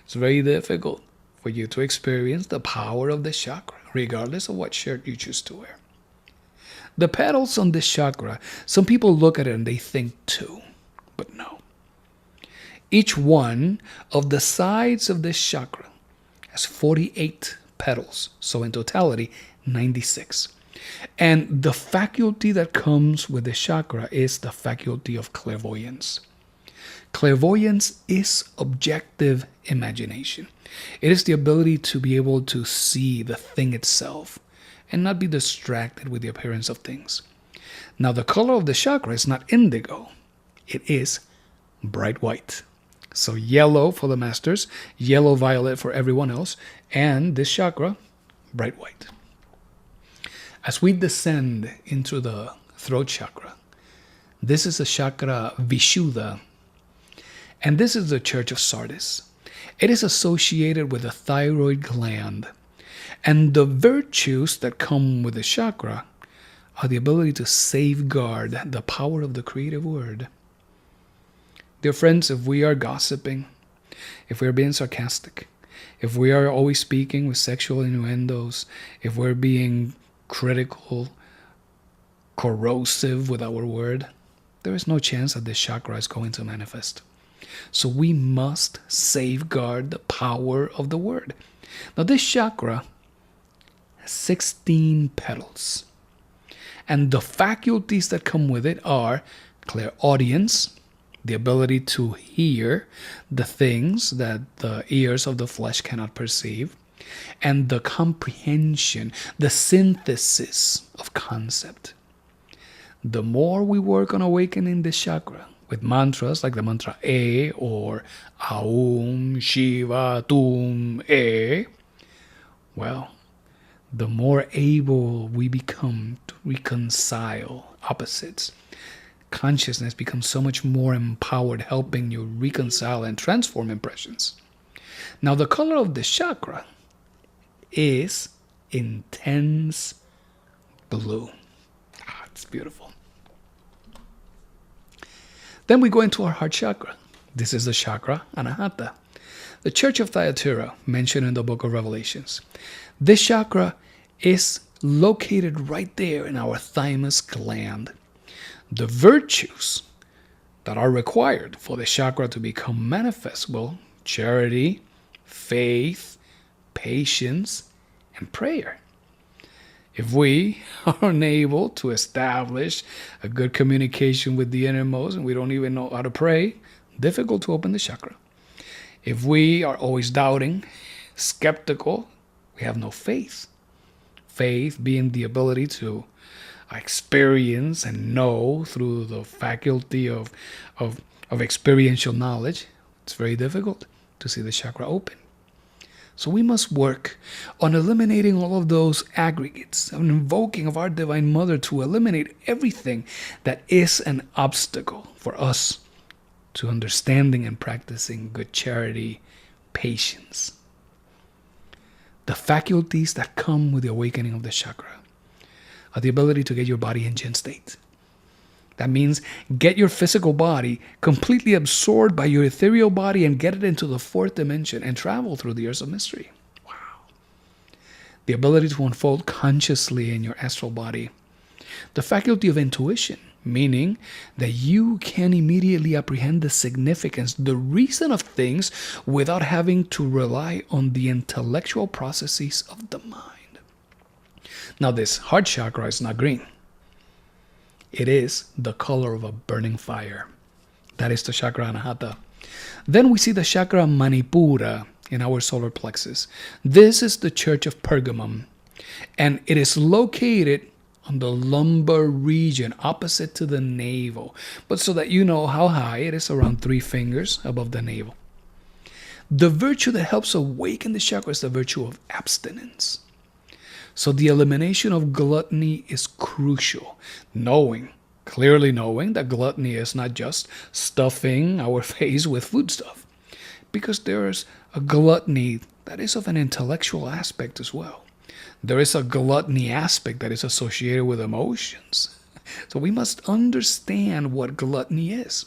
it's very difficult for you to experience the power of the chakra, regardless of what shirt you choose to wear. The petals on this chakra, some people look at it and they think two, but no. Each one of the sides of this chakra has 48 petals, so in totality, 96. And the faculty that comes with the chakra is the faculty of clairvoyance. Clairvoyance is objective imagination. It is the ability to be able to see the thing itself and not be distracted with the appearance of things. Now, the color of the chakra is not indigo. It is bright white. So yellow for the masters, yellow-violet for everyone else, and this chakra, bright white. As we descend into the throat chakra, this is the chakra Vishuddha, and this is the church of Sardis. It is associated with the thyroid gland, and the virtues that come with the chakra are the ability to safeguard the power of the creative word. Dear friends, if we are gossiping, if we're being sarcastic, if we are always speaking with sexual innuendos, if we're being critical, corrosive with our word, there is no chance that this chakra is going to manifest. So we must safeguard the power of the word. Now, this chakra has 16 petals, and the faculties that come with it are clairaudience, the ability to hear the things that the ears of the flesh cannot perceive, and the comprehension, the synthesis of concept. The more we work on awakening this chakra with mantras like the mantra E or Aum Shiva Tum E, well, the more able we become to reconcile opposites. Consciousness becomes so much more empowered, helping you reconcile and transform impressions. Now, the color of this chakra is intense blue. It's beautiful. Then we go into our heart chakra. This is the chakra Anahata, the church of Thyatira, mentioned in the book of Revelations. This chakra is located right there in our thymus gland. The virtues that are required for the chakra to become manifest, well, charity, faith, patience, and prayer. If we are unable to establish a good communication with the innermost and we don't even know how to pray, difficult to open the chakra. If we are always doubting, skeptical, we have no faith. Faith being the ability to experience and know through the faculty of experiential knowledge, it's very difficult to see the chakra open. So we must work on eliminating all of those aggregates and invoking of our Divine Mother to eliminate everything that is an obstacle for us to understanding and practicing good charity, patience. The faculties that come with the awakening of the chakra are the ability to get your body in Jin state. That means get your physical body completely absorbed by your ethereal body and get it into the fourth dimension and travel through the earths of mystery. Wow. The ability to unfold consciously in your astral body. The faculty of intuition, meaning that you can immediately apprehend the significance, the reason of things without having to rely on the intellectual processes of the mind. Now, this heart chakra is not green. It is the color of a burning fire. That is the chakra Anahata. Then we see the chakra Manipura in our solar plexus. This is the church of Pergamum, and it is located on the lumbar region opposite to the navel. But so that you know how high, it is around 3 fingers above the navel. The virtue that helps awaken the chakra is the virtue of abstinence. So the elimination of gluttony is crucial. Clearly knowing that gluttony is not just stuffing our face with foodstuff, because there is a gluttony that is of an intellectual aspect as well. There is a gluttony aspect that is associated with emotions. So we must understand what gluttony is.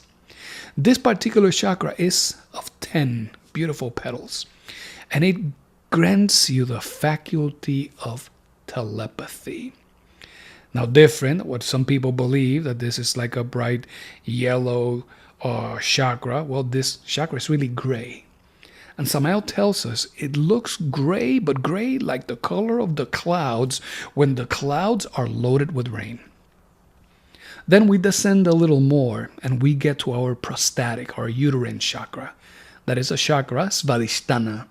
This particular chakra is of 10 beautiful petals, and it grants you the faculty of telepathy. Now, different, what some people believe that this is like a bright yellow chakra. Well, this chakra is really gray. And Samael tells us it looks gray, but gray like the color of the clouds when the clouds are loaded with rain. Then we descend a little more and we get to our prostatic, our uterine chakra. That is a chakra, Svadhisthana.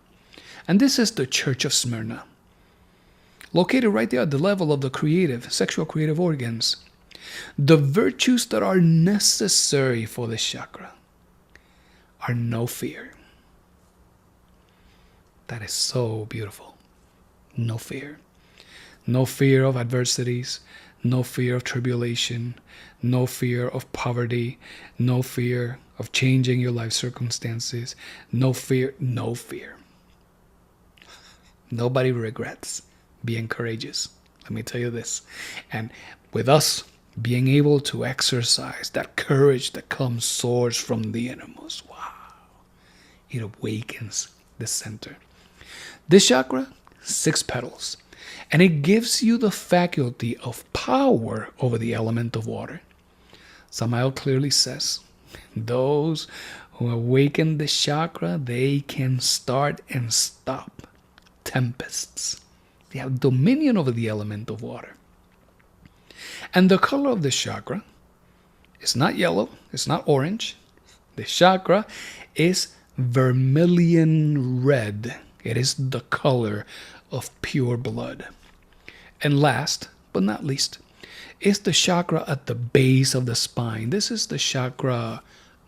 And this is the Church of Smyrna, located right there at the level of the sexual creative organs. The virtues that are necessary for this chakra are no fear. That is so beautiful. No fear. No fear of adversities, no fear of tribulation, no fear of poverty, no fear of changing your life circumstances, no fear, no fear. Nobody regrets being courageous. Let me tell you this. And with us being able to exercise that courage that comes source from the innermost, wow, it awakens the center. This chakra, 6 petals, and it gives you the faculty of power over the element of water. Samael clearly says, those who awaken this chakra, they can start and stop tempests. They have dominion over the element of water. And the color of this chakra is not yellow, it's not orange. The chakra is vermilion red. It is the color of pure blood. And last but not least is the chakra at the base of the spine. This is the chakra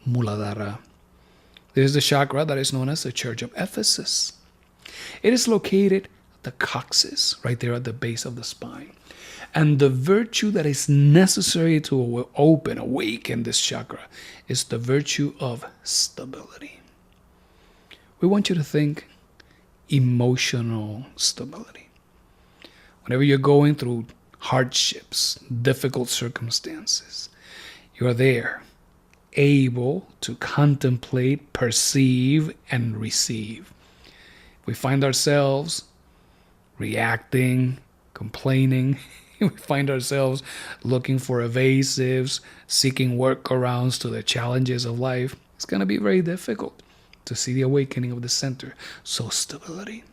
Muladhara. This is the chakra that is known as the Church of Ephesus. It is located at the coccygeal, right there at the base of the spine. And the virtue that is necessary to awaken this chakra is the virtue of stability. We want you to think emotional stability. Whenever you're going through hardships, difficult circumstances, you're there, able to contemplate, perceive, and receive. We find ourselves reacting, complaining. We find ourselves looking for evasives, seeking workarounds to the challenges of life. It's going to be very difficult to see the awakening of the center. So stability.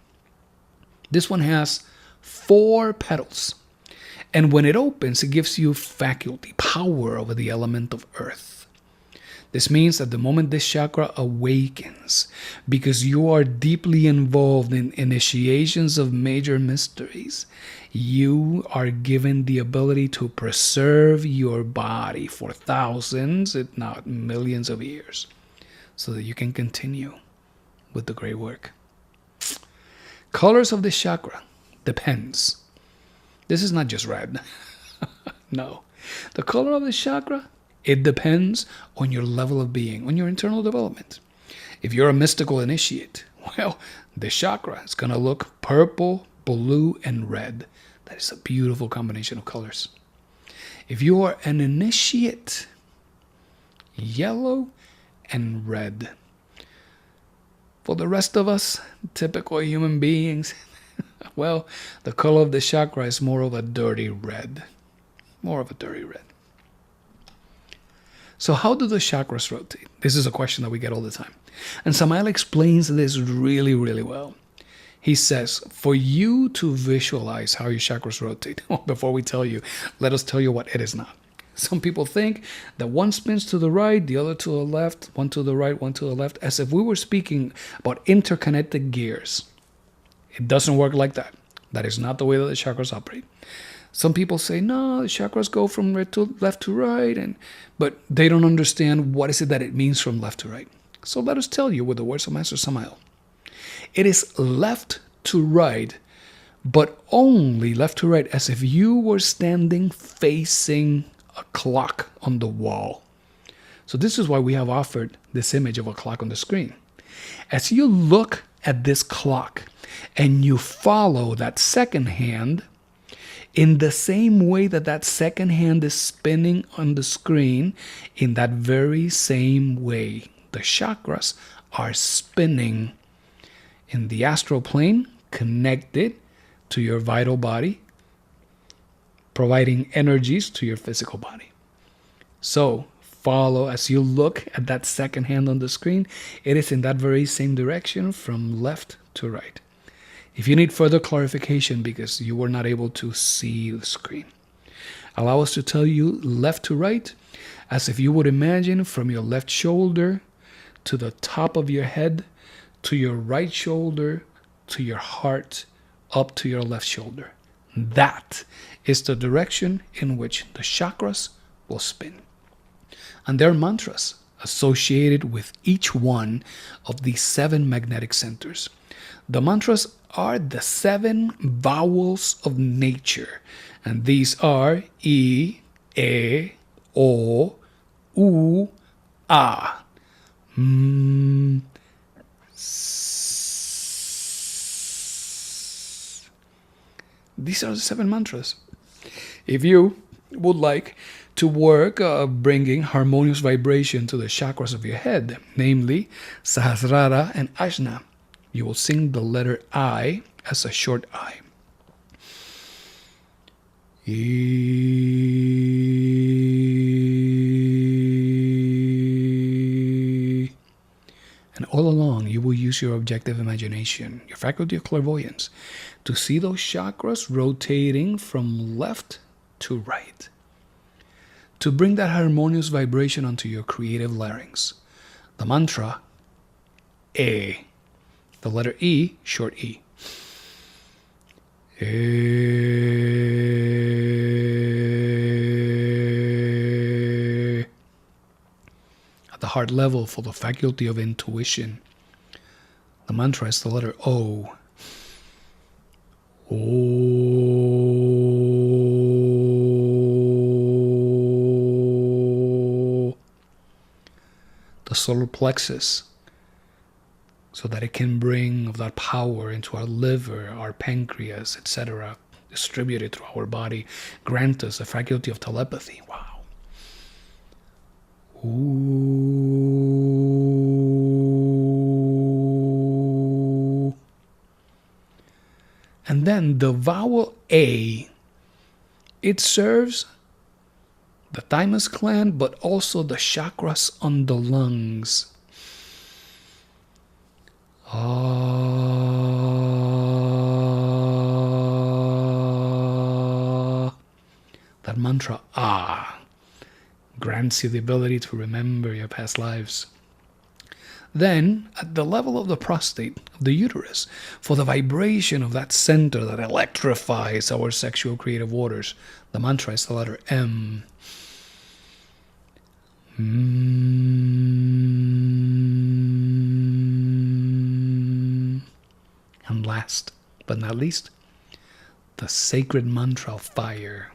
This one has 4 petals. And when it opens, it gives you faculty, power over the element of earth. This means that the moment this chakra awakens, because you are deeply involved in initiations of major mysteries, you are given the ability to preserve your body for thousands, if not millions of years, so that you can continue with the great work. Colors of this chakra depends. This is not just red. No. The color of this chakra, it depends on your level of being, on your internal development. If you're a mystical initiate, well, this chakra is going to look purple, blue, and red. That is a beautiful combination of colors. If you are an initiate, yellow and red. For the rest of us, typical human beings, well, the color of the chakra is more of a dirty red. More of a dirty red. So how do the chakras rotate? This is a question that we get all the time. And Samael explains this really, really well. He says, for you to visualize how your chakras rotate, before we tell you, let us tell you what it is not. Some people think that one spins to the right, the other to the left, one to the right, one to the left, as if we were speaking about interconnected gears. It doesn't work like that. That is not the way that the chakras operate. Some people say, no, the chakras go from right to left to right, but they don't understand what is it that it means from left to right. So let us tell you with the words of Master Samael. It is left to right, but only left to right as if you were standing facing a clock on the wall. So this is why we have offered this image of a clock on the screen. As you look at this clock, and you follow that second hand in the same way that that second hand is spinning on the screen, in that very same way, the chakras are spinning in the astral plane, connected to your vital body, providing energies to your physical body. So follow, as you look at that second hand on the screen, it is in that very same direction from left to right. If you need further clarification because you were not able to see the screen, allow us to tell you left to right, as if you would imagine from your left shoulder to the top of your head, to your right shoulder, to your heart, up to your left shoulder. That is the direction in which the chakras will spin. And there are mantras associated with each one of these 7 magnetic centers. The mantras are the 7 vowels of nature, and these are E, E, O, U, A. These are the 7 mantras. If you would like to work bringing harmonious vibration to the chakras of your head, namely Sahasrara and Ajna, you will sing the letter I as a short I. And all along, you will use your objective imagination, your faculty of clairvoyance, to see those chakras rotating from left to right, to bring that harmonious vibration onto your creative larynx. The mantra, E. The letter E, short E. At the heart level, for the faculty of intuition, the mantra is the letter O. The solar plexus, so that it can bring of that power into our liver, our pancreas, etc., distributed through our body, grant us the faculty of telepathy. Wow. Ooh. And then the vowel A, it serves the thymus gland, but also the chakras on the lungs. That mantra, grants you the ability to remember your past lives. Then, at the level of the prostate, of the uterus, for the vibration of that center that electrifies our sexual creative waters, the mantra is the letter M. And last but not least, the sacred mantra of fire,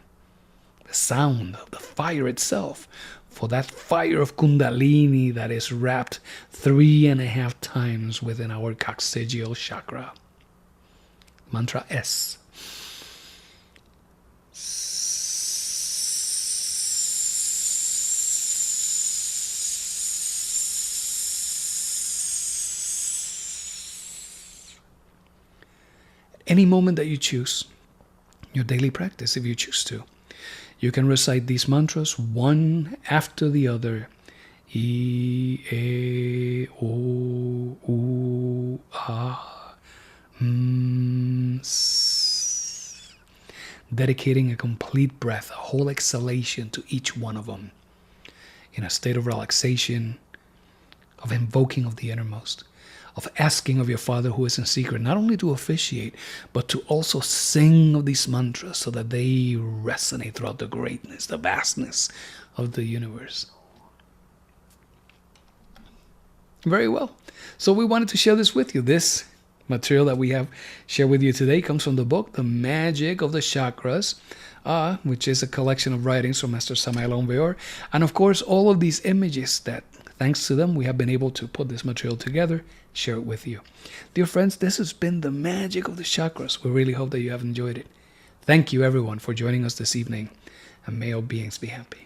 the sound of the fire itself, for that fire of Kundalini that is wrapped 3.5 times within our coccygeal chakra. Mantra S. Any moment that you choose, your daily practice, if you choose to, you can recite these mantras one after the other. E, E, O, U, A, S. Dedicating a complete breath, a whole exhalation to each one of them, in a state of relaxation, of invoking of the innermost, of asking of your Father who is in secret, not only to officiate, but to also sing of these mantras so that they resonate throughout the greatness, the vastness of the universe. Very well. So we wanted to share this with you. This material that we have shared with you today comes from the book, The Magic of the Chakras, which is a collection of writings from Master Samael Aun Weor. And of course, all of these images that Thanks to them, we have been able to put this material together, share it with you. Dear friends, this has been the magic of the chakras. We really hope that you have enjoyed it. Thank you, everyone, for joining us this evening, and may all beings be happy.